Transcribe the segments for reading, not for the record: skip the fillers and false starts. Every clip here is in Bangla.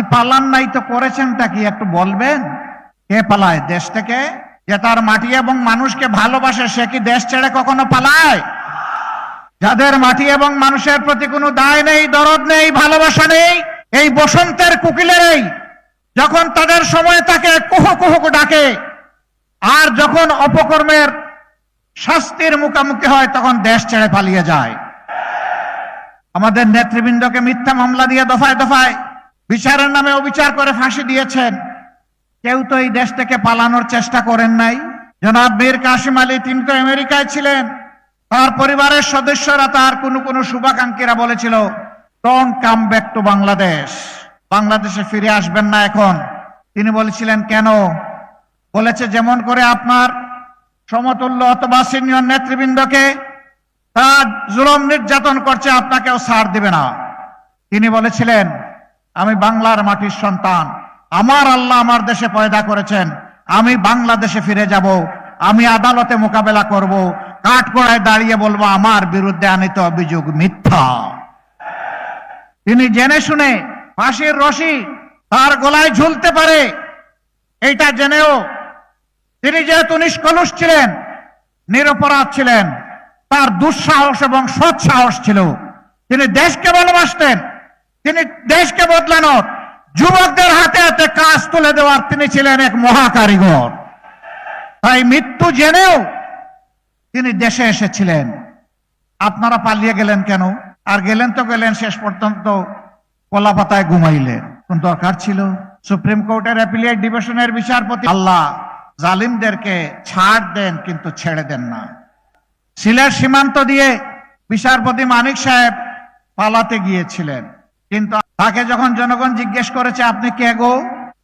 আপনি পালান নাই তো করেছেনটা কি একটু বলবেন? কে পালায় দেশ থেকে? যে তার মাটি এবং মানুষকে ভালোবাসে সে কি দেশ ছেড়ে কখনো পালায়? যাদের মাটি এবং মানুষের প্রতি কোনো দায় নেই, দরদ নেই, ভালোবাসা নেই, এই বসন্তের কোকিলেরই যখন তাদের সময় তাকে কুহু কুহু ডাকে, আর যখন অপকর্মের শাস্তির মুখোমুখি হয় তখন দেশ ছেড়ে পালিয়ে যায়। আমাদের নেতৃবৃন্দকে মিথ্যা মামলা দিয়ে দফায় দফায় বিচারের নামে অবিচার করে ফাঁসি দিয়েছেন। কেউ তো এই দেশ থেকে পালানোর চেষ্টা করেন নাই। জনাব মীর কাসিম আলী তিনি তো আমেরিকায় ছিলেন, তার পরিবারের সদস্যরা, তার কোনো শুভাকাঙ্ক্ষীরা বলেছিল don't come back to Bangladesh, বাংলাদেশে ফিরে আসবেন না এখন। তিনি বলেছিলেন কেন? বলেছে যেমন করে আপনার সমতুল্য অথবা সিনিয়র নেতৃবৃন্দকে তার জুলুম নির্যাতন করছে আপনাকেও ছাড় দিবে না। তিনি বলেছিলেন আমি বাংলার মাটির সন্তান, আমার আল্লাহ আমার দেশে পয়দা করেছেন, আমি বাংলাদেশে ফিরে যাব, আমি আদালতে মোকাবেলা করব, কাঠগড়ায় দাঁড়িয়ে বলবো আমার বিরুদ্ধে আনিত অভিযোগ মিথ্যা। তিনি জেনে শুনে ফাঁসির রশি তার গলায় ঝুলতে পারে এইটা জেনেও তিনি যেহেতু নিষ্কলুষ ছিলেন, নিরপরাধ ছিলেন, তার দুঃসাহস এবং সৎসাহস ছিল। তিনি দেশকে ভালোবাসতেন, তিনি দেশকে বদলানোর, যুবকদের হাতে হাতে কাজ তুলে দেওয়ার তিনি ছিলেন এক মহাকারিগর। তাই মৃত্যু জেনেও তিনি দেশে এসেছিলেন। আপনারা পালিয়ে গেলেন কেন? আর গেলেন তো গেলেন, শেষ পর্যন্ত কলা পাতায় ঘুমাইলেন। কোন দরকার ছিল? সুপ্রিম কোর্টের অ্যাপিলেট ডিভিশনের বিচারপতি আল্লাহ জালিমদেরকে ছাড় দেন কিন্তু ছেড়ে দেন না। সিলেট সীমান্ত দিয়ে বিচারপতি মানিক সাহেব পালাতে গিয়েছিলেন, কিন্তু তাকে যখন জনগণ জিজ্ঞেস করেছে আপনি কে গো,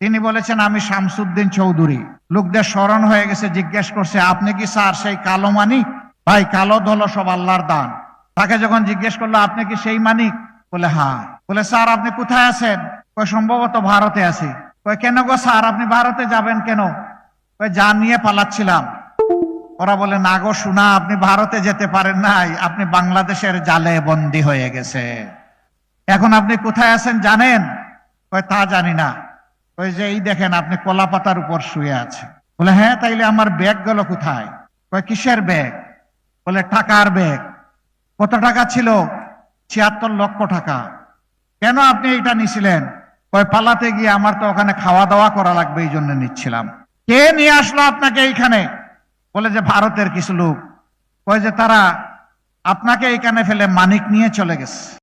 তিনি বলেছেন আমি শামসুদ্দিন চৌধুরী। লোকদের স্মরণ হয়ে গেছে, জিজ্ঞেস করছে আপনি কি স্যার সেই কালো মানিক? ভাই কালো ধলো সব আল্লাহর দান। তাকে যখন জিজ্ঞেস করলো আপনি কি সেই মানিক? বলে হ্যাঁ। বলে স্যার আপনি কোথায় আছেন? কই সম্ভবত ভারতে আছি। কই কেন গো স্যার আপনি ভারতে যাবেন কেন? কই যা নিয়ে পালাচ্ছিলাম। ওরা বলে না গো শোনা, আপনি ভারতে যেতে পারেন নাই, আপনি বাংলাদেশের জালে বন্দী হয়ে গেছে। এখন আপনি কোথায় আছেন জানেন? কই তা জানি না। ওই যে এই দেখেন আপনি কলা পাতার উপর শুয়ে আছে। বলে হ্যাঁ, তাইলে আমার ব্যাগ গেল কোথায়? কই কিসের ব্যাগ? বলে টাকার ব্যাগ। কত টাকা ছিল? ৭৬ লক্ষ টাকা। কেন আপনি এটা নিছিলেন? কই পালাতে গিয়ে আমার তো ওখানে খাওয়া দাওয়া করা লাগবে, এই জন্য নিচ্ছিলাম। কে নিয়ে আসলো আপনাকে এইখানে? বলে যে ভারতের কিছু লোক। কই যে তারা আপনাকে এইখানে ফেলে মানিক নিয়ে চলে গেছে।